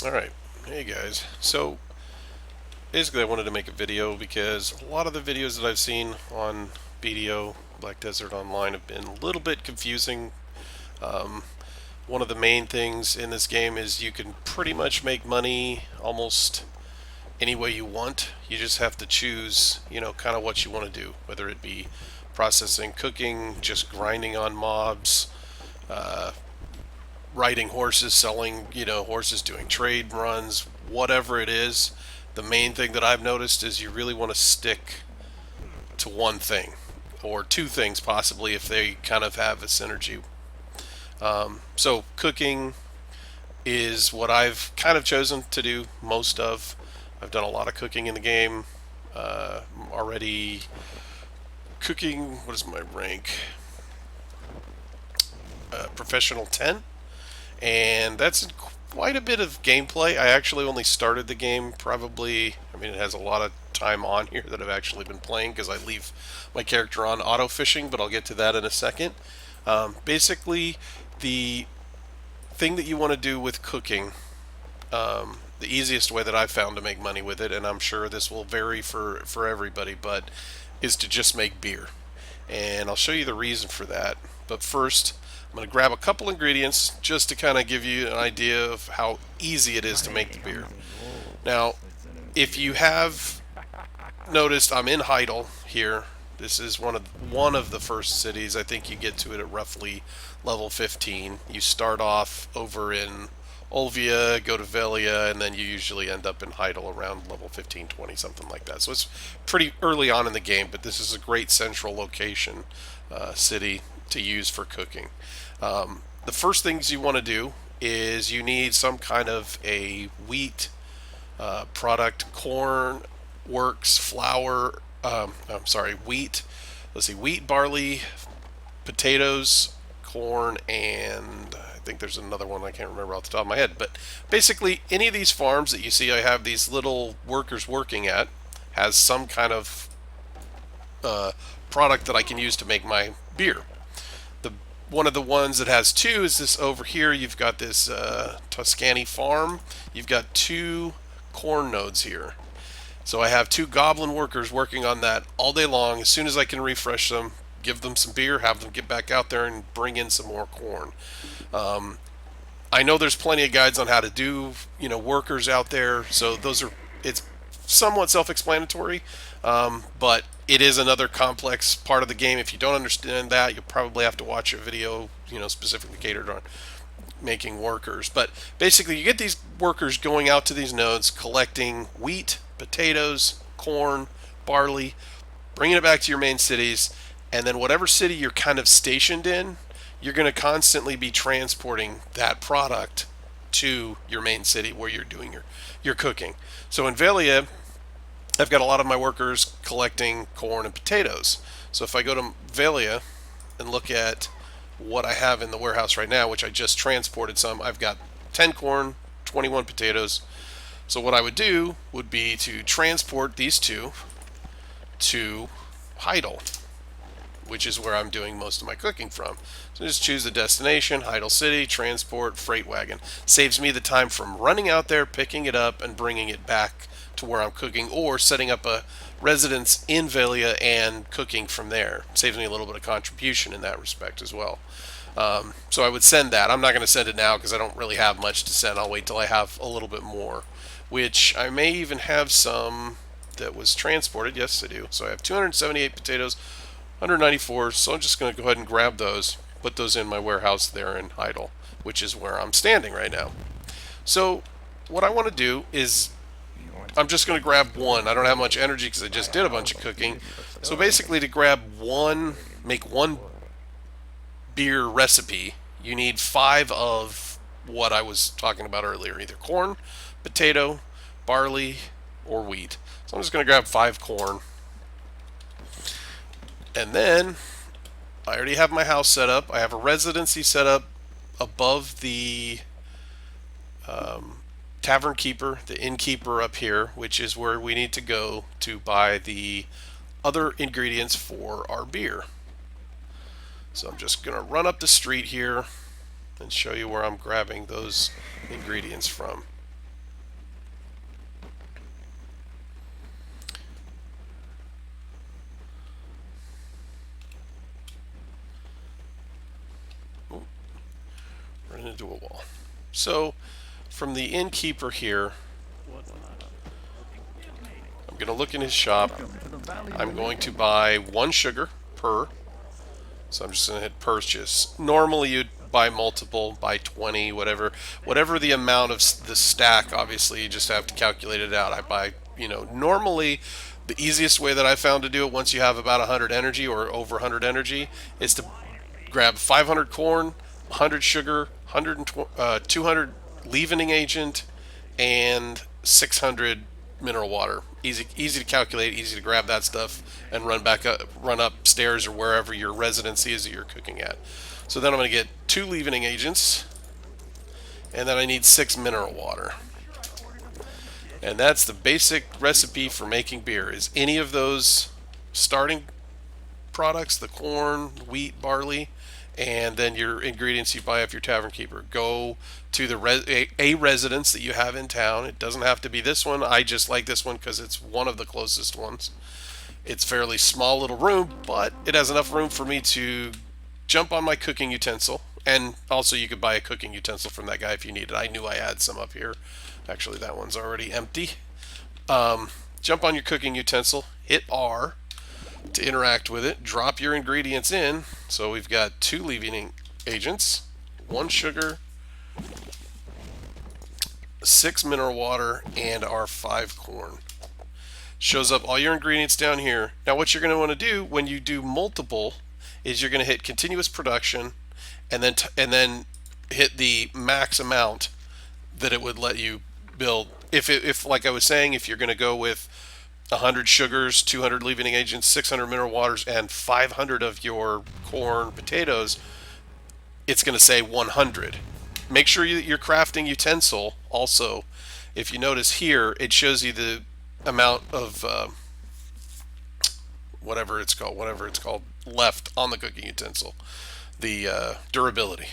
Alright, hey guys. So basically I wanted to make a video because a lot of the videos that I've seen on BDO, Black Desert Online, have been a little bit confusing. Um, One of the main things in this game is you can pretty much make money almost any way you want. You just have to choose, kind of what you want to do, whether it be processing, cooking, just grinding on mobs, uh, riding horses, selling, horses, doing trade runs, whatever it is. The main thing that I've noticed is you really want to stick to one thing or two things possibly if they kind of have a synergy. So cooking is what I've kind of chosen to do most of. I've done a lot of cooking in the game already. Cooking, what is my rank? Professional 10. And that's quite a bit of gameplay. I actually only started the game probably, it has a lot of time on here that I've actually been playing because I leave my character on auto fishing, but I'll get to that in a second. Basically, the thing that you want to do with cooking, the easiest way that I've found to make money with it, and I'm sure this will vary for everybody, but is to just make beer. And I'll show you the reason for that. But first, I'm going to grab a couple ingredients just to kind of give you an idea of how easy it is to make the beer. Now, if you have noticed, I'm in Heidel here. This is one of the first cities. I think you get to it at roughly level 15. You start off over in Olvia, go to Velia, and then you usually end up in Heidel around level 15, 20, something like that. So it's pretty early on in the game, but this is a great central location city to use for cooking. The first things you want to do is you need some kind of a wheat product. Corn works, flour, wheat. Let's see, wheat, barley, potatoes, corn, and I think there's another one I can't remember off the top of my head. But basically, any of these farms that you see I have these little workers working at has some kind of product that I can use to make my beer. The One of the ones that has two is this over here. You've got this Tuscany farm. You've got two corn nodes here. So I have two goblin workers working on that all day long. As soon as I can refresh them, give them some beer, have them get back out there and bring in some more corn. I know there's plenty of guides on how to do, workers out there. So it's somewhat self-explanatory, but it is another complex part of the game. If you don't understand that, you'll probably have to watch a video, specifically catered on making workers. But basically, you get these workers going out to these nodes, collecting wheat, potatoes, corn, barley, bringing it back to your main cities, and then whatever city you're kind of stationed in, you're going to constantly be transporting that product to your main city where you're doing your cooking. So in Velia, I've got a lot of my workers collecting corn and potatoes. So if I go to Velia and look at what I have in the warehouse right now, which I just transported some, I've got 10 corn, 21 potatoes. So what I would do would be to transport these two to Heidel, which is where I'm doing most of my cooking from. So just choose the destination, Heidel City, transport, freight wagon. Saves me the time from running out there, picking it up, and bringing it back to where I'm cooking, or setting up a residence in Velia and cooking from there. Saves me a little bit of contribution in that respect as well. So I would send that. I'm not going to send it now because I don't really have much to send. I'll wait till I have a little bit more, which I may even have some that was transported. Yes, I do. So I have 278 potatoes, 194. So I'm just going to go ahead and grab those, put those in my warehouse there in Heidel, which is where I'm standing right now. So what I want to do is I'm just going to grab one. I don't have much energy because I just did a bunch of cooking. So basically, to grab one, make one beer recipe, you need 5 of what I was talking about earlier, either corn, potato, barley, or wheat. So I'm just going to grab 5 corn. And then I already have my house set up. I have a residency set up above the tavern keeper, the innkeeper up here, which is where we need to go to buy the other ingredients for our beer. So I'm just going to run up the street here and show you where I'm grabbing those ingredients from. Run into a wall. So from the innkeeper here, I'm going to look in his shop. I'm going to buy 1 sugar per. So I'm just going to hit purchase. Normally you'd buy multiple, buy 20, whatever the amount of the stack. Obviously, you just have to calculate it out. I buy, normally the easiest way that I found to do it once you have about 100 energy or over 100 energy is to grab 500 corn, 100 sugar, 200 leavening agent, and 600 mineral water. Easy to calculate, easy to grab that stuff and run upstairs or wherever your residency is that you're cooking at. So then I'm going to get 2 leavening agents, and then I need 6 mineral water. And that's the basic recipe for making beer. Is any of those starting products, the corn, wheat, barley, and then your ingredients you buy off your tavern keeper. Go to a residence that you have in town. It doesn't have to be this one. I just like this one because it's one of the closest ones. It's fairly small little room, but it has enough room for me to jump on my cooking utensil. And also you could buy a cooking utensil from that guy if you need it. I knew I had some up here. Actually, that one's already empty. Jump on your cooking utensil, hit R to interact with it, drop your ingredients in. So we've got 2 leavening agents, 1 sugar, 6 mineral water, and our 5 corn. Shows up all your ingredients down here. Now what you're going to want to do when you do multiple is you're going to hit continuous production and then hit the max amount that it would let you build. If like I was saying, if you're going to go with 100 sugars, 200 leavening agents, 600 mineral waters, and 500 of your corn, potatoes, it's going to say 100. Make sure your crafting utensil also, if you notice here, it shows you the amount of whatever it's called left on the cooking utensil, the durability.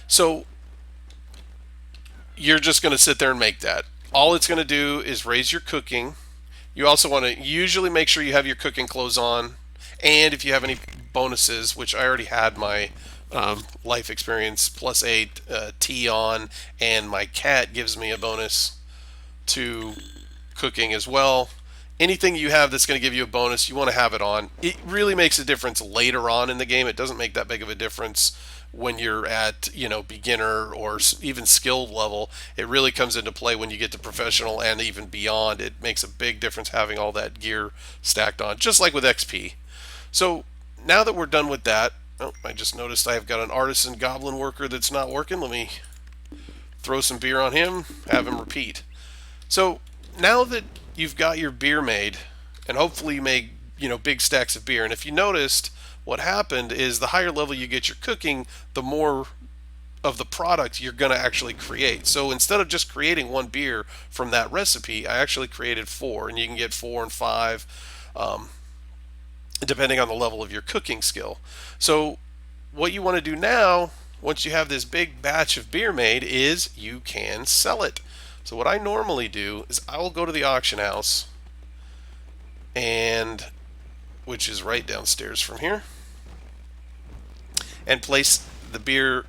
So you're just going to sit there and make that. All it's going to do is raise your cooking. You also want to usually make sure you have your cooking clothes on, and if you have any bonuses, which I already had my life experience +8 tea on, and my cat gives me a bonus to cooking as well. Anything you have that's going to give you a bonus, you want to have it on. It really makes a difference later on in the game. It doesn't make that big of a difference when you're at beginner or even skilled level. It really comes into play when you get to professional and even beyond. It makes a big difference having all that gear stacked on, just like with XP. So now that we're done with that, I just noticed I've got an artisan goblin worker that's not working. Let me throw some beer on him, have him repeat. So now that you've got your beer made, and hopefully you make big stacks of beer, and if you noticed, what happened is the higher level you get your cooking, the more of the product you're going to actually create. So instead of just creating 1 beer from that recipe, I actually created 4, and you can get 4 and 5 depending on the level of your cooking skill. So what you want to do now, once you have this big batch of beer made, is you can sell it. So what I normally do is I will go to the auction house, and which is right downstairs from here, and place the beer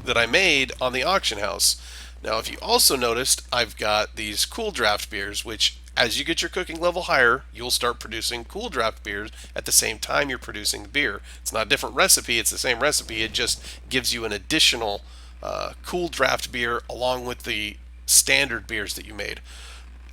that I made on the auction house. Now, if you also noticed, I've got these cool draft beers, which as you get your cooking level higher, you'll start producing cool draft beers at the same time you're producing the beer. It's not a different recipe, it's the same recipe. It just gives you an additional cool draft beer along with the standard beers that you made.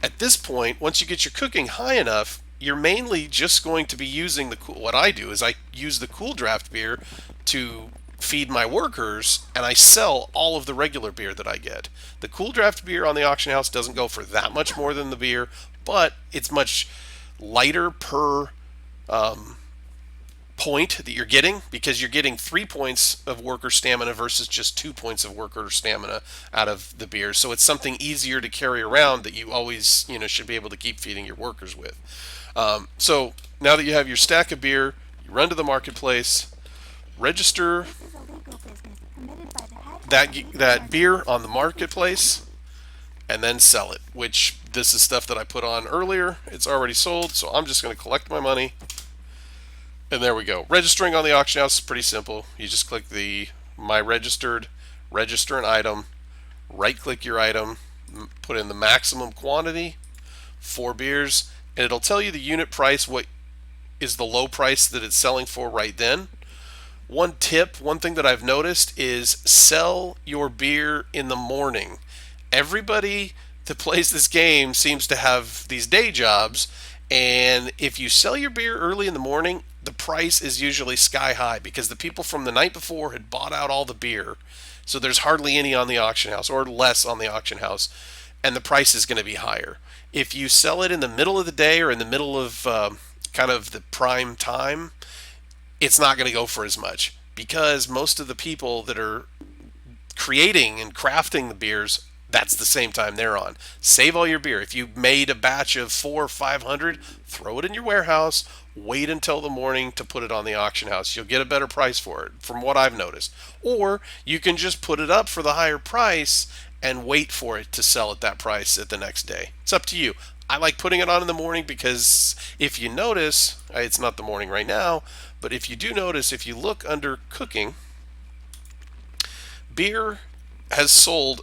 At this point, once you get your cooking high enough, you're mainly just going to be using what I do is I use the cool draft beer to feed my workers, and I sell all of the regular beer that I get. The cool draft beer on the auction house doesn't go for that much more than the beer, but it's much lighter per point that you're getting, because you're getting 3 points of worker stamina versus just 2 points of worker stamina out of the beer. So it's something easier to carry around that you always should be able to keep feeding your workers with. So now that you have your stack of beer, you run to the marketplace, register that beer on the marketplace, and then sell it, which this is stuff that I put on earlier. It's already sold, so I'm just going to collect my money. And there we go. Registering on the auction house is pretty simple. You just click the My Registered, register an item, right click your item, put in the maximum quantity, 4 beers, and it'll tell you the unit price, what is the low price that it's selling for right then. One tip, one thing that I've noticed is sell your beer in the morning. Everybody that plays this game seems to have these day jobs, and if you sell your beer early in the morning, the price is usually sky high because the people from the night before had bought out all the beer. So there's hardly any on the auction house or less on the auction house, and the price is going to be higher. If you sell it in the middle of the day or in the middle of kind of the prime time, it's not going to go for as much because most of the people that are creating and crafting the beers, that's the same time they're on. Save all your beer. If you made a batch of 400 or 500, throw it in your warehouse. Wait until the morning to put it on the auction house. You'll get a better price for it, from what I've noticed. Or you can just put it up for the higher price and wait for it to sell at that price at the next day. It's up to you. I like putting it on in the morning because if you notice, it's not the morning right now, but if you do notice, if you look under cooking, beer has sold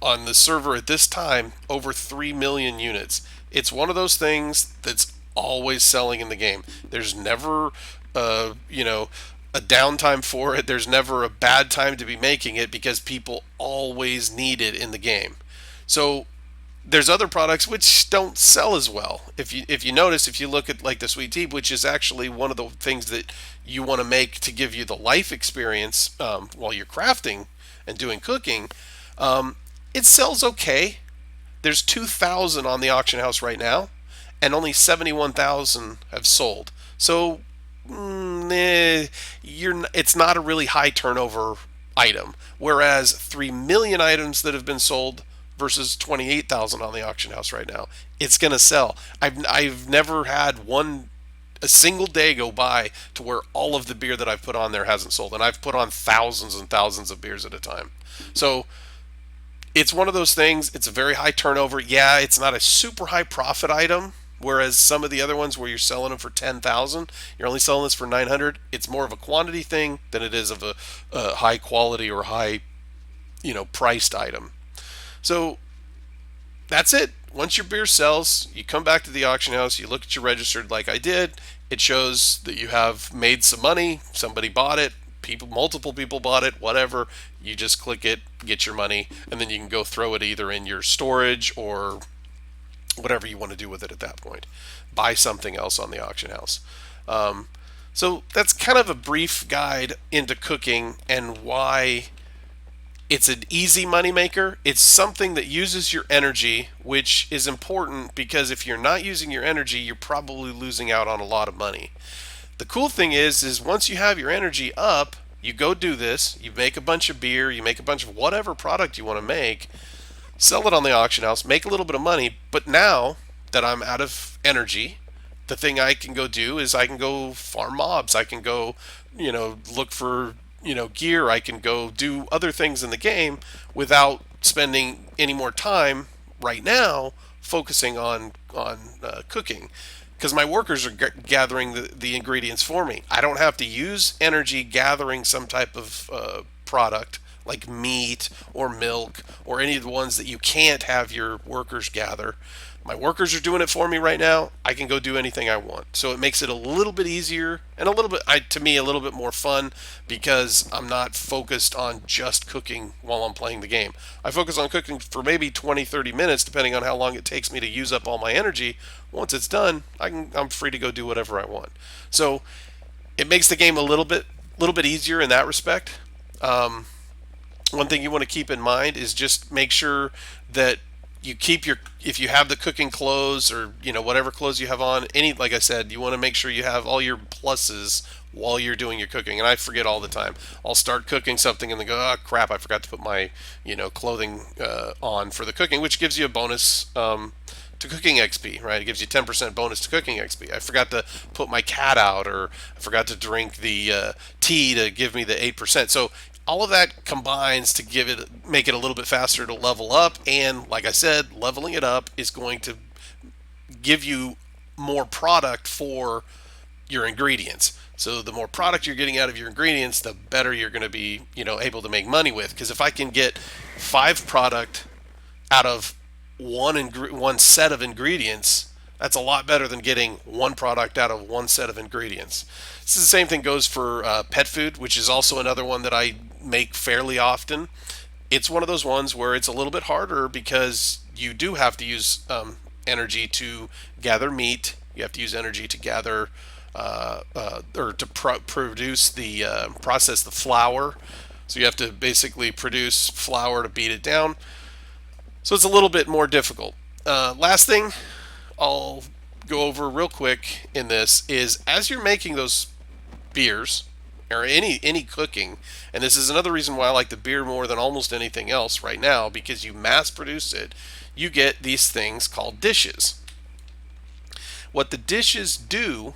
on the server at this time over 3 million units. It's one of those things that's always selling in the game. There's never, a downtime for it. There's never a bad time to be making it because people always need it in the game. So there's other products which don't sell as well. If you notice, if you look at like the sweet tea, which is actually one of the things that you want to make to give you the life experience while you're crafting and doing cooking, it sells okay. There's 2,000 on the auction house right now, and only 71,000 have sold. So it's not a really high turnover item. Whereas 3 million items that have been sold versus 28,000 on the auction house right now, it's going to sell. I've never had a single day go by to where all of the beer that I've put on there hasn't sold, and I've put on thousands and thousands of beers at a time. So it's one of those things. It's a very high turnover. Yeah, it's not a super high profit item. Whereas some of the other ones where you're selling them for 10,000, you're only selling this for 900. It's more of a quantity thing than it is of a high quality or high, priced item. So that's it. Once your beer sells, you come back to the auction house, you look at your registered like I did. It shows that you have made some money. Somebody bought it. Multiple people bought it. Whatever. You just click it, get your money, and then you can go throw it either in your storage or whatever you want to do with it at that point. Buy something else on the auction house. So that's kind of a brief guide into cooking and why it's an easy moneymaker. It's something that uses your energy, which is important because if you're not using your energy, you're probably losing out on a lot of money. The cool thing is once you have your energy up, you go do this, you make a bunch of beer, you make a bunch of whatever product you want to make, sell it on the auction house, make a little bit of money, but now that I'm out of energy, the thing I can go do is I can go farm mobs, I can go, look for, gear, I can go do other things in the game without spending any more time right now focusing on cooking. Because my workers are gathering the ingredients for me. I don't have to use energy gathering some type of product like meat or milk or any of the ones that you can't have your workers gather. My workers are doing it for me right now. I can go do anything I want. So it makes it a little bit easier and a little bit, to me, a little bit more fun because I'm not focused on just cooking while I'm playing the game. I focus on cooking for maybe 20, 30 minutes, depending on how long it takes me to use up all my energy. Once it's done, I'm free to go do whatever I want. So it makes the game a little bit easier in that respect. One thing you want to keep in mind is just make sure that you keep if you have the cooking clothes or whatever clothes you have on, like I said, you want to make sure you have all your pluses while you're doing your cooking. And I forget all the time. I'll start cooking something and then go, oh crap, I forgot to put my clothing on for the cooking, which gives you a bonus to cooking XP, right? It gives you 10% bonus to cooking XP. I forgot to put my cat out, or I forgot to drink the tea to give me the 8%. So all of that combines to make it a little bit faster to level up. And like I said, leveling it up is going to give you more product for your ingredients. So the more product you're getting out of your ingredients, the better you're going to be, able to make money with. Because if I can get 5 product out of one set of ingredients, that's a lot better than getting 1 product out of one set of ingredients. This is the same thing goes for pet food, which is also another one that I make fairly often. It's one of those ones where it's a little bit harder because you do have to use energy to gather meat. You have to use energy to gather or to produce the process the flour. So you have to basically produce flour to beat it down. So it's a little bit more difficult. Last thing I'll go over real quick in this is as you're making those beers or any cooking, and this is another reason why I like the beer more than almost anything else right now, because you mass produce it, you get these things called dishes. What the dishes do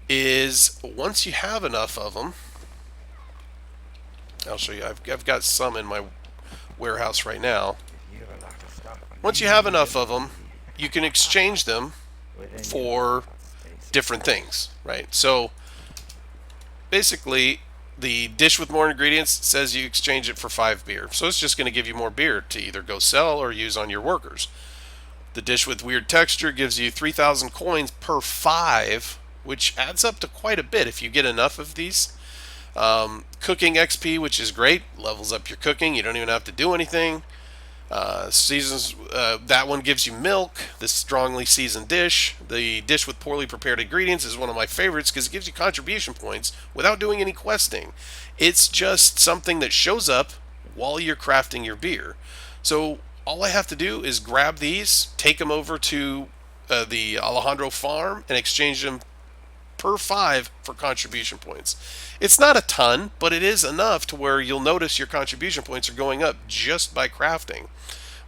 is once you have enough of them, I'll show you. I've got some in my warehouse right now. Once you have enough of them, you can exchange them for different things, right? So basically, the dish with more ingredients says you exchange it for 5 beer. So it's just going to give you more beer to either go sell or use on your workers. The dish with weird texture gives you 3,000 coins per 5, which adds up to quite a bit if you get enough of these. Cooking XP, which is great, levels up your cooking. You don't even have to do anything. Seasons, that one gives you milk, this strongly seasoned dish. The dish with poorly prepared ingredients is one of my favorites because it gives you contribution points without doing any questing. It's just something that shows up while you're crafting your beer. So all I have to do is grab these, take them over to the Alejandro farm, and exchange them per 5 for contribution points. It's not a ton, but it is enough to where you'll notice your contribution points are going up just by crafting,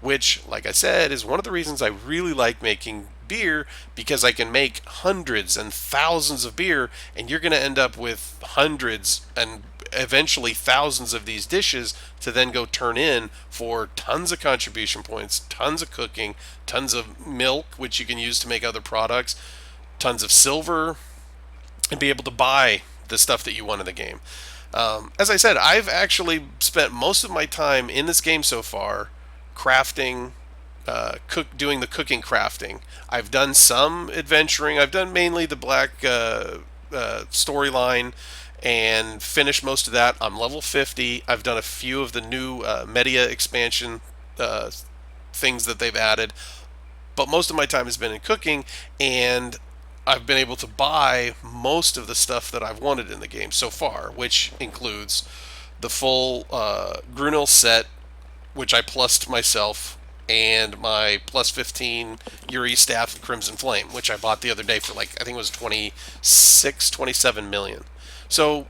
which, like I said, is one of the reasons I really like making beer, because I can make hundreds and thousands of beer, and you're going to end up with hundreds and eventually thousands of these dishes to then go turn in for tons of contribution points, tons of cooking, tons of milk, which you can use to make other products, tons of silver, and be able to buy the stuff that you want in the game. As I said, I've actually spent most of my time in this game so far crafting, doing the cooking crafting. I've done some adventuring. I've done mainly the black storyline and finished most of that. I'm level 50. I've done a few of the new media expansion things that they've added, but most of my time has been in cooking, and I've been able to buy most of the stuff that I've wanted in the game so far, which includes the full Grunil set, which I plussed myself, and my plus 15 Yuri Staff of Crimson Flame, which I bought the other day for like, I think it was 26, 27 million. So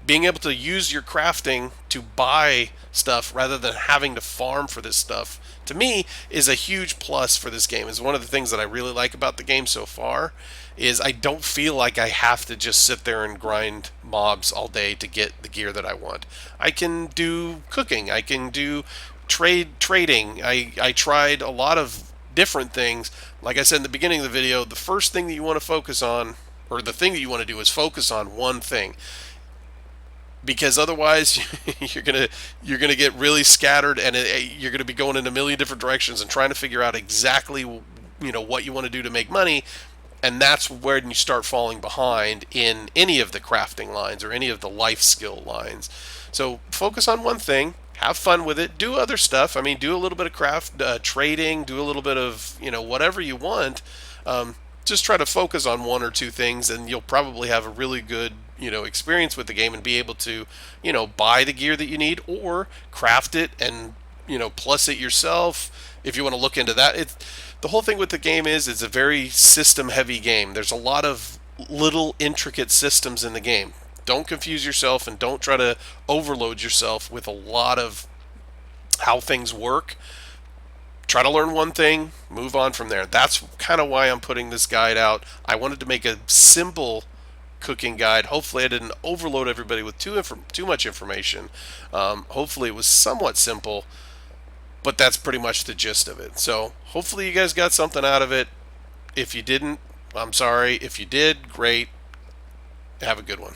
being able to use your crafting to buy stuff rather than having to farm for this stuff, to me, is a huge plus for this game. Is one of the things that I really like about the game so far, is I don't feel like I have to just sit there and grind mobs all day to get the gear that I want. I can do cooking, I can do trading. I tried a lot of different things. Like I said in the beginning of the video, the first thing that you want to focus on, or the thing that you want to do, is focus on one thing, because otherwise you're gonna get really scattered, and you're gonna be going in a million different directions and trying to figure out exactly what you want to do to make money, and that's where you start falling behind in any of the crafting lines or any of the life skill lines. So focus on one thing, have fun with it, do other stuff. I mean, do a little bit of craft trading, do a little bit of whatever you want. Just try to focus on 1 or 2 things, and you'll probably have a really good experience with the game and be able to buy the gear that you need, or craft it and plus it yourself if you want to look into that. The whole thing with the game is it's a very system heavy game. There's a lot of little intricate systems in the game. Don't confuse yourself, and don't try to overload yourself with a lot of how things work. Try to learn one thing, move on from there. That's kind of why I'm putting this guide out. I wanted to make a simple cooking guide. Hopefully I didn't overload everybody with too much information. Hopefully it was somewhat simple, but that's pretty much the gist of it. So hopefully you guys got something out of it. If you didn't, I'm sorry. If you did, great. Have a good one.